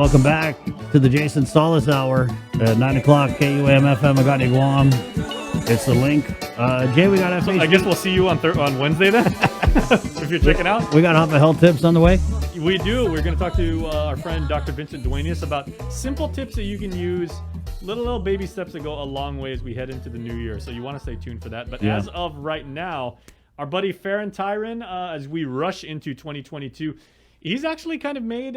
welcome back to the Jason Solis Hour at 9 o'clock, KUAM FM, Agani Guam. It's the link. Jay, we got FHB. So I guess we'll see you on Wednesday then, if you're checking out. We got Hot Health Tips on the way. We do. We're going to talk to our friend Dr. Vincent Duenas about simple tips that you can use, little baby steps that go a long way as we head into the new year. So you want to stay tuned for that. But as of right now, our buddy Farron Taijeron, as we rush into 2022, he's actually kind of made,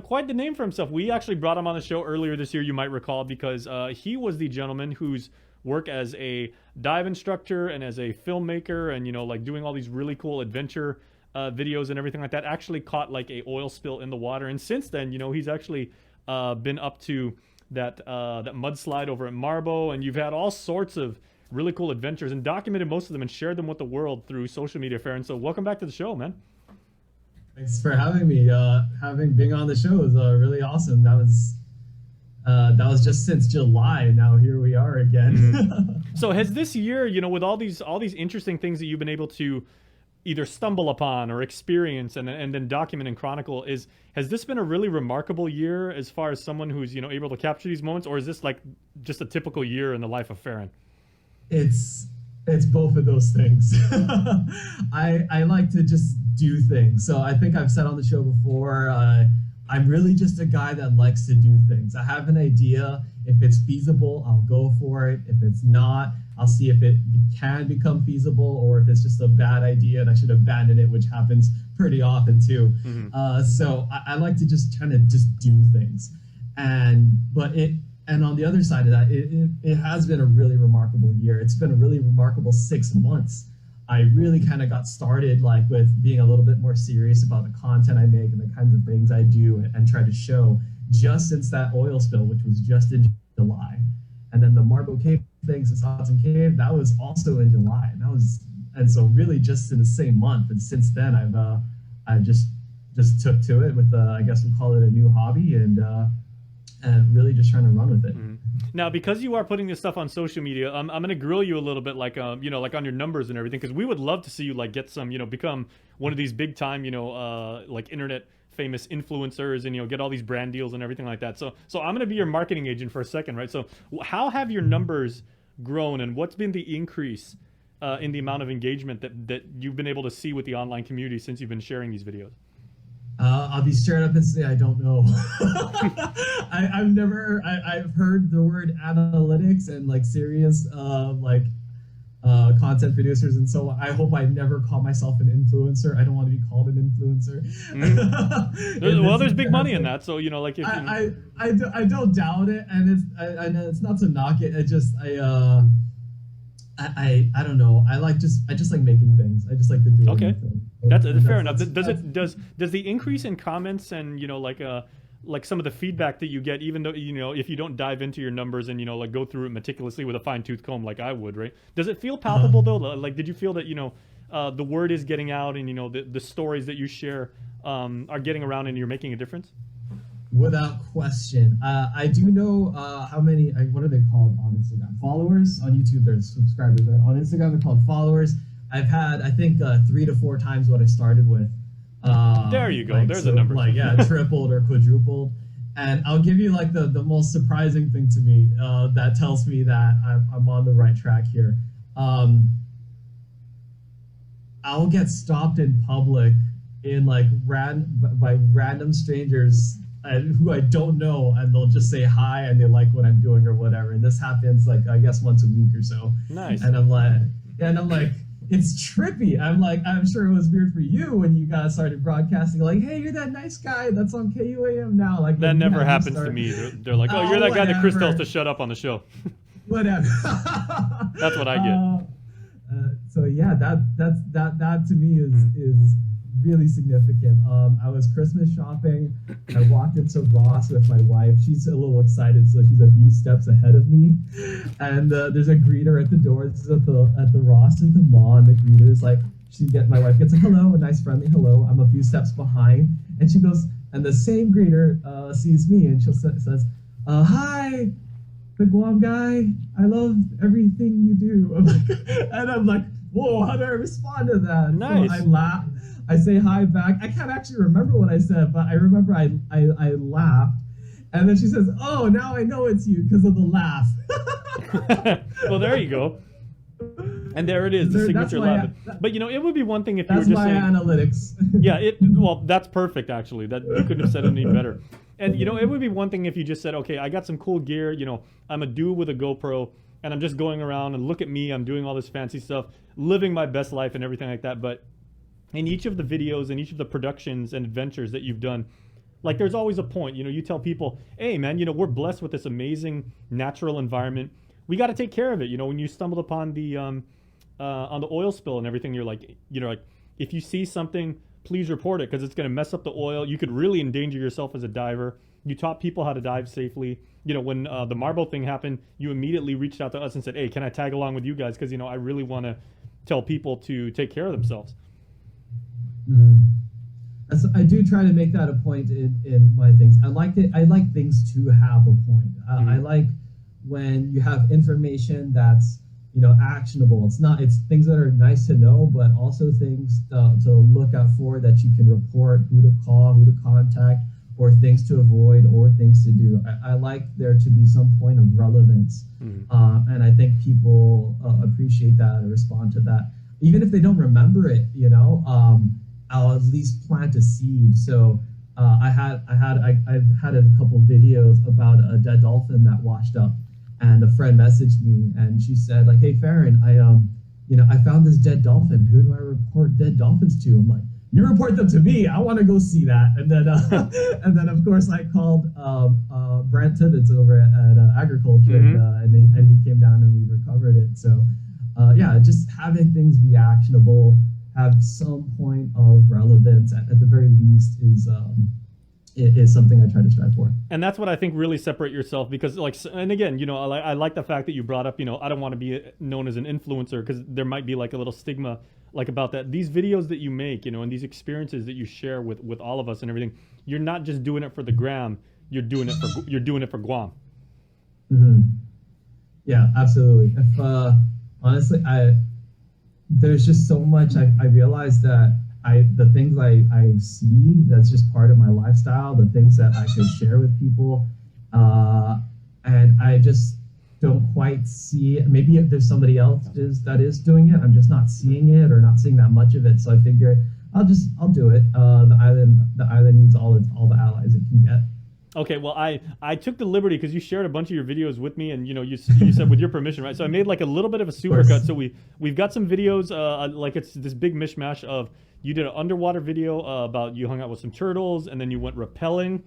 quite the name for himself. We actually brought him on the show earlier this year, you might recall, because he was the gentleman whose work as a dive instructor and as a filmmaker and, doing all these really cool adventure videos and everything like that actually caught like a oil spill in the water. And since then, he's actually been up to that mudslide over at Marbo, and you've had all sorts of really cool adventures and documented most of them and shared them with the world through social media, Farron. So welcome back to the show, man. Thanks for having me. Being on the show is really awesome. That was just since July. Now here we are again. Mm-hmm. So has this year, with all these interesting things that you've been able to either stumble upon or experience and then document and chronicle, has this been a really remarkable year as far as someone who's able to capture these moments, or is this like just a typical year in the life of Farron? It's both of those things. I like to just do things. So I think I've said on the show before, I'm really just a guy that likes to do things. I have an idea. If it's feasible, I'll go for it. If it's not, I'll see if it can become feasible or if it's just a bad idea and I should abandon it, which happens pretty often too. Mm-hmm. So I like to just kind of just do things. And on the other side of that, it has been a really remarkable year. It's been a really remarkable 6 months. I really kind of got started with being a little bit more serious about the content I make and the kinds of things I do and try to show just since that oil spill, which was just in July. And then the Marbo Cave thing, since Hudson Cave, that was also in July. And so really just in the same month. And since then, I've just took to it with, I guess we'll call it a new hobby and really just trying to run with it. Mm-hmm. Now, because you are putting this stuff on social media, I'm going to grill you a little bit, like on your numbers and everything, because we would love to see you get some, become one of these big time, internet famous influencers and, get all these brand deals and everything like that. So I'm going to be your marketing agent for a second, right? So how have your numbers grown and what's been the increase in the amount of engagement that you've been able to see with the online community since you've been sharing these videos? I'll be straight up and say I don't know. I've heard the word analytics and serious content producers, and so I hope I never call myself an influencer. I don't want to be called an influencer. Mm-hmm. There's big money in that, so if I don't doubt it, and it's not to knock it. I don't know. I just like making things. I just like to do anything. That's fair enough. Does the increase in comments and some of the feedback that you get, even though if you don't dive into your numbers and go through it meticulously with a fine-tooth comb like I would, right? Does it feel palpable though? Did you feel that the word is getting out and the stories that you share are getting around and you're making a difference? Without question. I do know how many, what are they called on Instagram? Followers? On YouTube, there's subscribers. Right? On Instagram, they're called followers. I've had, I think, 3 to 4 times what I started with. There you go. There's a number. Tripled or quadrupled. And I'll give you the most surprising thing to me that tells me that I'm on the right track here. I'll get stopped in public in by random strangers who I don't know, and they'll just say hi and they like what I'm doing or whatever. And this happens I guess once a week or so. Nice. And I'm like, it's trippy. I'm sure it was weird for you when you guys started broadcasting, hey, you're that nice guy that's on KUAM now. That never happens to me. They're like, oh, you're that guy that Chris tells to shut up on the show. Whatever. That's what I get. So yeah, that to me is really significant. I was Christmas shopping. I walked into Ross with my wife. She's a little excited, so she's a few steps ahead of me. And there's a greeter at the door. This is at the Ross at the mall, and the greeter's my wife gets a hello, a nice friendly hello. I'm a few steps behind, and she goes, and the same greeter sees me, and she says, "Hi, the Guam guy. I love everything you do." And I'm like, whoa, how do I respond to that? Nice. So I say hi back. I can't actually remember what I said, but I remember I laughed. And then she says, "Oh, now I know it's you because of the laugh." Well, there you go. And there it is, the signature laugh. But it would be one thing if you were just saying analytics. Yeah, well, that's perfect actually. That you couldn't have said it any better. And it would be one thing if you just said, "Okay, I got some cool gear. I'm a dude with a GoPro, and I'm just going around and look at me. I'm doing all this fancy stuff, living my best life and everything like that." But in each of the videos and each of the productions and adventures that you've done, like there's always a point. You tell people, "Hey, man, we're blessed with this amazing natural environment. We got to take care of it." When you stumbled upon the on the oil spill and everything, you're like, if you see something, please report it because it's going to mess up the oil. You could really endanger yourself as a diver. You taught people how to dive safely. When the marble thing happened, you immediately reached out to us and said, "Hey, can I tag along with you guys? Because I really want to tell people to take care of themselves." I do try to make that a point in my things. I like things to have a point. I like when you have information that's actionable. It's things that are nice to know, but also things to look out for that you can report, who to call, who to contact, or things to avoid, or things to do. I like there to be some point of relevance, and I think people appreciate that or respond to that, even if they don't remember it. I'll at least plant a seed. So I've had a couple videos about a dead dolphin that washed up, and a friend messaged me and she said, like, "Hey Farron, I found this dead dolphin. Who do I report dead dolphins to?" I'm like, "You report them to me. I want to go see that." And then and then of course I called Brent Tibbetts over at Agriculture, and he came down and we recovered it. So just having things be actionable, have some point of relevance at the very least is something I try to strive for. And that's what I think really separate yourself, because and again, I like the fact that you brought up, I don't want to be known as an influencer, because there might be like a little stigma about that. These videos that you make, and these experiences that you share with all of us and everything, you're not just doing it for the gram, you're doing it for Guam. Yeah, absolutely. If honestly, there's just so much I realize that the things I see, that's just part of my lifestyle, the things that I could share with people, and I just don't quite see it. Maybe if there's somebody else that is doing it, I'm just not seeing it or not seeing that much of it. So I figured I'll do it. The island needs all the allies it can get. Okay, well, I took the liberty, because you shared a bunch of your videos with me, and you said with your permission, right? So I made like a little bit of a supercut. So we've got some videos, like it's this big mishmash of, you did an underwater video about you hung out with some turtles, and then you went rappelling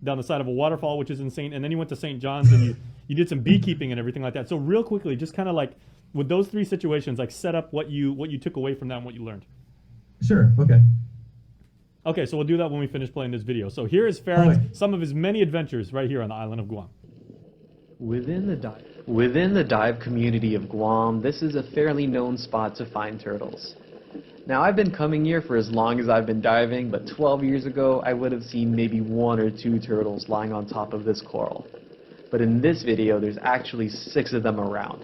down the side of a waterfall, which is insane, and then you went to St. John's and you did some beekeeping and everything like that. So real quickly, just kind of like with those three situations, like set up what you took away from that and what you learned. Sure. Okay. Okay, so we'll do that when we finish playing this video. So here is Farron's, some of his many adventures right here on the island of Guam. Within the dive community of Guam, this is a fairly known spot to find turtles. Now, I've been coming here for as long as I've been diving, but 12 years ago, I would have seen maybe 1 or 2 turtles lying on top of this coral. But in this video, there's actually 6 of them around.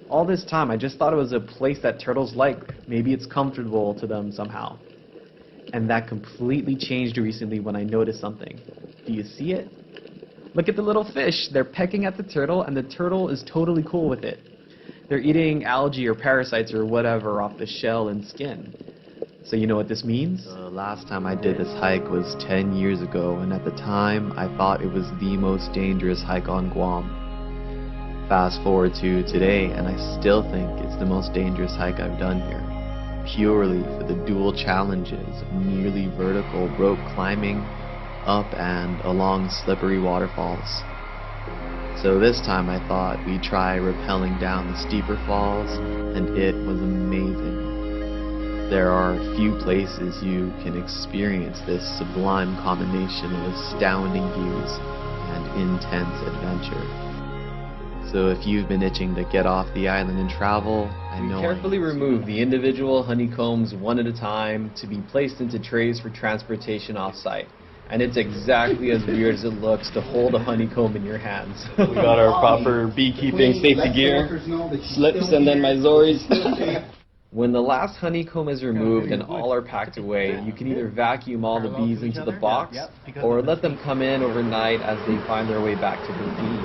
All this time, I just thought it was a place that turtles like. Maybe it's comfortable to them somehow. And that completely changed recently when I noticed something. Do you see it? Look at the little fish. They're pecking at the turtle, and the turtle is totally cool with it. They're eating algae or parasites or whatever off the shell and skin. So you know what this means? The last time I did this hike was 10 years ago, and at the time I thought it was the most dangerous hike on Guam. Fast forward to today, and I still think it's the most dangerous hike I've done here. Purely for the dual challenges of nearly vertical rope climbing up and along slippery waterfalls. So this time I thought we'd try rappelling down the steeper falls, and it was amazing. There are few places you can experience this sublime combination of astounding views and intense adventure. So if you've been itching to get off the island and travel, I know. We carefully remove the individual honeycombs one at a time to be placed into trays for transportation off-site. And it's exactly as weird as it looks to hold a honeycomb in your hands. We got our proper beekeeping safety gear, slips, and then my Zoris. When the last honeycomb is removed and all are packed away, you can either vacuum all the bees into the box or let them come in overnight as they find their way back to their bee.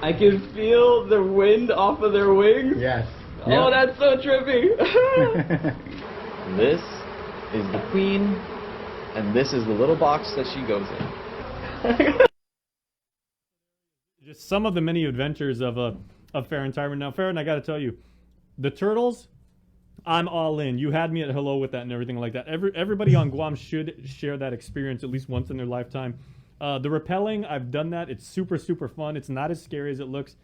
I can feel the wind off of their wings. Yes. Oh, that's so trippy. This is the queen, and this is the little box that she goes in. Just some of the many adventures of Farron Taijeron. Now, Farron, I got to tell you, the turtles, I'm all in. You had me at hello with that and everything like that. Everybody on Guam should share that experience at least once in their lifetime. The rappelling, I've done that. It's super, super fun. It's not as scary as it looks.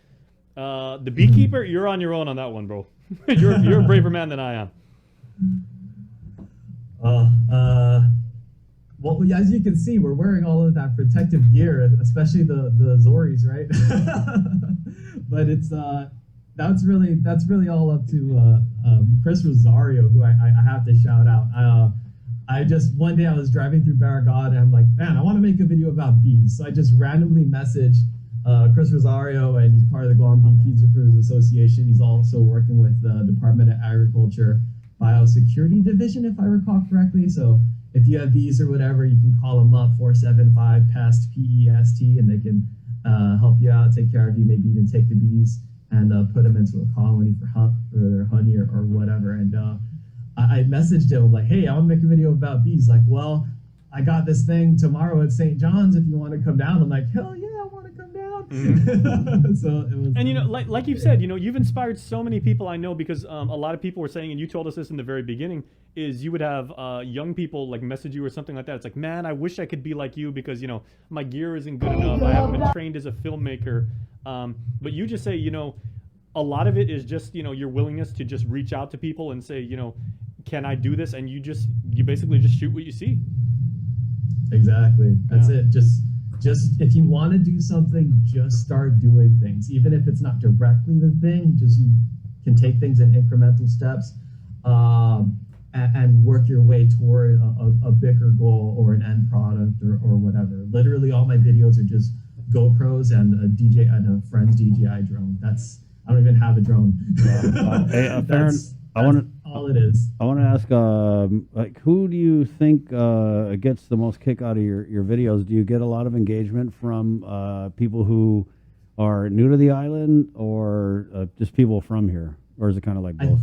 The beekeeper, you're on your own on that one, bro. you're a braver man than I am. Well, as you can see, we're wearing all of that protective gear, especially the Zoris, right? But it's that's really all up to Chris Rosario, who I have to shout out. One day I was driving through Barragad and I'm like, man, I want to make a video about bees. So I just randomly messaged Chris Rosario, and he's part of the Guam Beekeepers Association. He's also working with the Department of Agriculture Biosecurity Division, if I recall correctly. So if you have bees or whatever, you can call them up, 475-PEST, P-E-S-T, and they can help you out, take care of you, maybe even take the bees and put them into a colony for honey or whatever. And I messaged him like, hey, I want to make a video about bees. Like, well, I got this thing tomorrow at St. John's if you want to come down. I'm like, hell yeah, I want to come down. Mm-hmm. So it was. And like you've said, you've inspired so many people I know, because a lot of people were saying, and you told us this in the very beginning, is you would have young people like message you or something like that. It's like, man, I wish I could be like you, because my gear isn't good enough. I haven't been trained as a filmmaker. But you just say, a lot of it is just your willingness to just reach out to people and say, can I do this? And you basically just shoot what you see. Exactly. That's it. Just if you want to do something, just start doing things. Even if it's not directly the thing, just you can take things in incremental steps and work your way toward a bigger goal or an end product or whatever. Literally all my videos are just GoPros and a friend's DJI drone. I don't even have a drone. Hey, Farron, all it is. I want to ask, who do you think gets the most kick out of your videos? Do you get a lot of engagement from people who are new to the island, or just people from here, or is it kind of like both?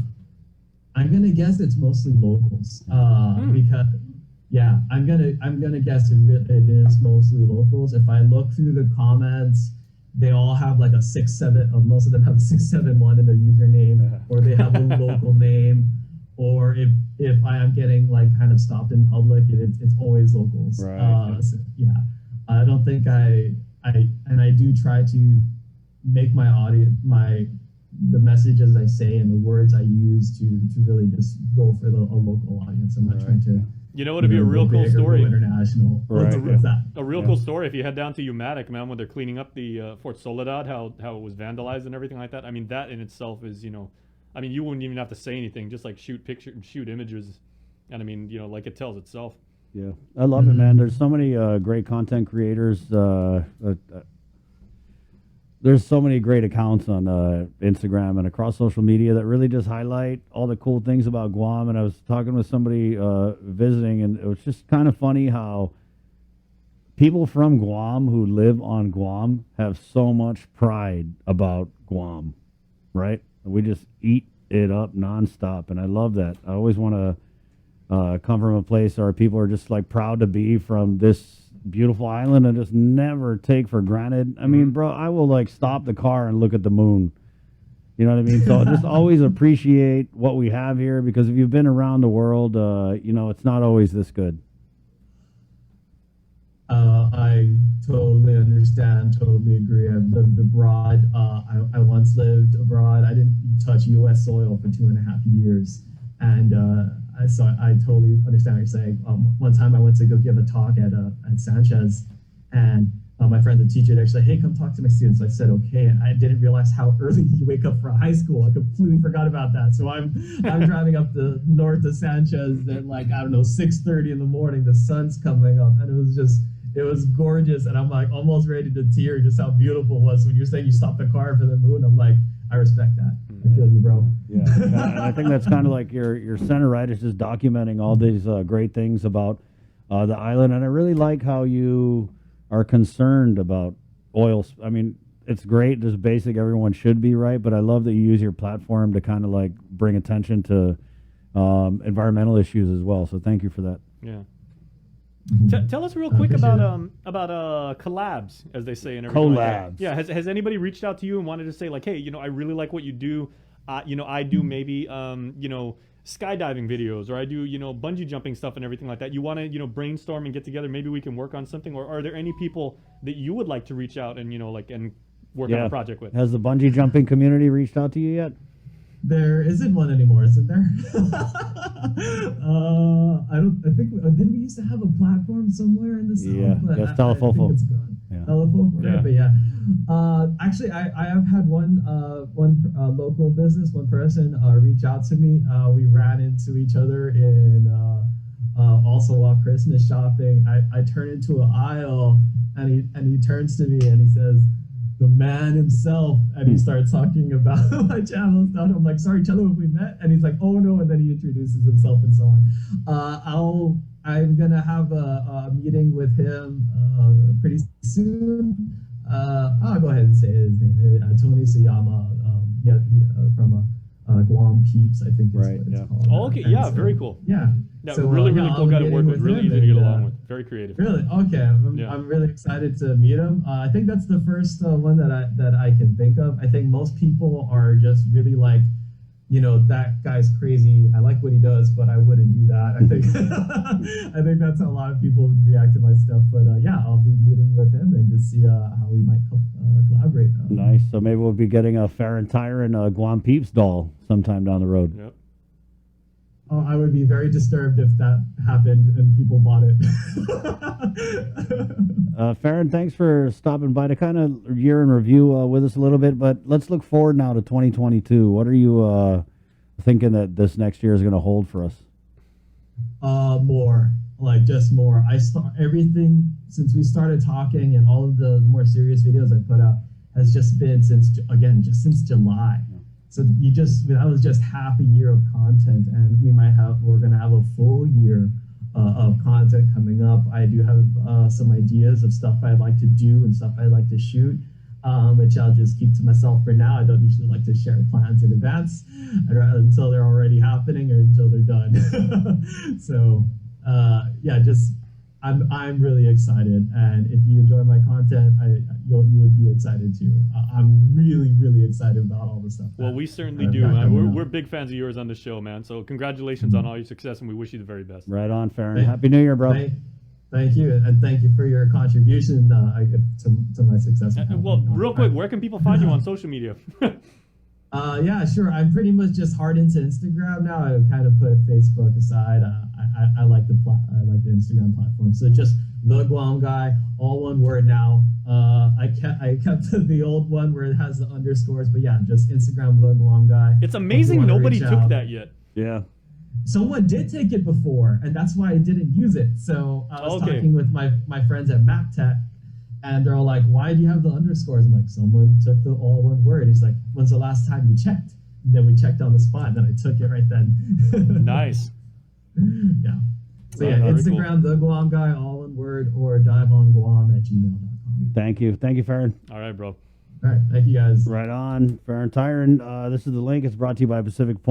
I'm gonna guess it's mostly locals, because I'm gonna guess it is mostly locals. If I look through the comments, they all have like a 6-7. Most of them have 671 in their username, or they have a local name. Or if I am getting like kind of stopped in public, it's always locals. Right. So, yeah, I don't think I do try to make my audience the messages I say and the words I use to really just go for a local audience. I'm not trying to. It'd be a real cool story. International. Right. What's that? A real cool story if you head down to Umatic, man, when they're cleaning up the Fort Soledad, how it was vandalized and everything like that. I mean, that in itself is, you wouldn't even have to say anything, just like shoot images, and I mean, like it tells itself. Yeah, I love it, man. There's so many great content creators. There's so many great accounts on Instagram and across social media that really just highlight all the cool things about Guam. And I was talking with somebody visiting, and it was just kind of funny how people from Guam who live on Guam have so much pride about Guam, right? We just eat it up nonstop, and I love that. I always want to come from a place where people are just like proud to be from this beautiful island and just never take for granted. I mean, bro, I will like stop the car and look at the moon. You know what I mean? So just always appreciate what we have here, because if you've been around the world, it's not always this good. I totally understand, totally agree. I've lived abroad. I once lived abroad. I didn't touch U.S. soil for 2.5 years. And so I totally understand what you're saying. One time I went to go give a talk at Sanchez, and my friend's a teacher there. She's like, hey, come talk to my students. I said, okay. And I didn't realize how early you wake up for a high school. I completely forgot about that. So I'm driving up the north to Sanchez at 6:30 in the morning. The sun's coming up, and it was gorgeous. And I'm like almost ready to tear just how beautiful it was. When you're saying you stopped the car for the moon, I'm like, I respect that. I feel you, bro. Yeah, and I think that's kind of like your center, right? It's just documenting all these great things about the island, and I really like how you are concerned about oil. I mean, it's great, just basic. Everyone should be right, but I love that you use your platform to kind of like bring attention to environmental issues as well. So thank you for that. Yeah. Tell us real quick about collabs, as they say in everything. Collabs. Yeah. Has anybody reached out to you and wanted to say like, hey, I really like what you do. I do maybe skydiving videos, or I do bungee jumping stuff and everything like that. You want to brainstorm and get together. Maybe we can work on something. Or are there any people that you would like to reach out and and work on a project with? Has the bungee jumping community reached out to you yet? There isn't one anymore, isn't there? I think didn't we used to have a platform somewhere in the south? Yeah, that's Telefofo. I think it's gone. Yeah. Telefofo, right? Yeah. But yeah, actually, I have had one local business, one person reach out to me. We ran into each other in also while Christmas shopping. I turn into an aisle, and he turns to me and he says, "The man himself," and he starts talking about my channel and stuff. I'm like, "Sorry, Cello, have we met?" And he's like, "Oh no," and then he introduces himself and so on. I'm gonna have a meeting with him pretty soon. I'll go ahead and say his name, Tony Suyama. From Guam Peeps, I think is Right, what yeah. it's called. Oh, okay, And yeah, so, very cool. Yeah. Yeah, So, really yeah, cool guy to I'm work meeting with. Really him easy to get and, along with. Very creative. Really? Okay. I'm really excited to meet him. I think that's the first one that I can think of. I think most people are just really like, that guy's crazy. I like what he does, but I wouldn't do that. I think I think that's how a lot of people would react to my stuff. But yeah, I'll be meeting with him and just see how we might collaborate. Nice. So maybe we'll be getting a Farron Taijeron Guam Peeps doll sometime down the road. Yep. Oh, I would be very disturbed if that happened and people bought it. Farron, thanks for stopping by to kind of year in review with us a little bit, but let's look forward now to 2022. What are you thinking that this next year is going to hold for us? More, like just more. Everything since we started talking, and all of the more serious videos I put out has just been since July. So that was just half a year of content, and we're gonna have a full year of content coming up. I do have some ideas of stuff I'd like to do and stuff I'd like to shoot, which I'll just keep to myself for now. I don't usually like to share plans in advance until they're already happening or until they're done. So yeah, I'm really excited, and if you enjoy my content, you would be excited too. I'm really excited about all the stuff. Well, we certainly do, man. We're big fans of yours on the show, man. So congratulations on all your success, and we wish you the very best. Right on, Farron. Happy New Year, bro. Thank you, and thank you for your contribution to my success. Well, real quick, where can people find you on social media? Yeah, sure. I'm pretty much just hard into Instagram now. I kind of put Facebook aside. I like the Instagram platform. So just the Guam guy, all one word now. I kept the old one where it has the underscores, but yeah, just Instagram the Guam guy. It's amazing nobody took that yet. Yeah. Someone did take it before, and that's why I didn't use it. So I was talking with my friends at MapTech, and they're all like, "Why do you have the underscores?" I'm like, "Someone took the all one word." He's like, "When's the last time you checked?" And then we checked on the spot, and then I took it right then. Nice. Yeah. So yeah, Instagram, cool. The Guam guy, all one word, or diveonguam@gmail.com. Thank you, Farron. All right, bro. All right, thank you guys. Right on, Farron Taijeron. This is the link. It's brought to you by Pacific Point.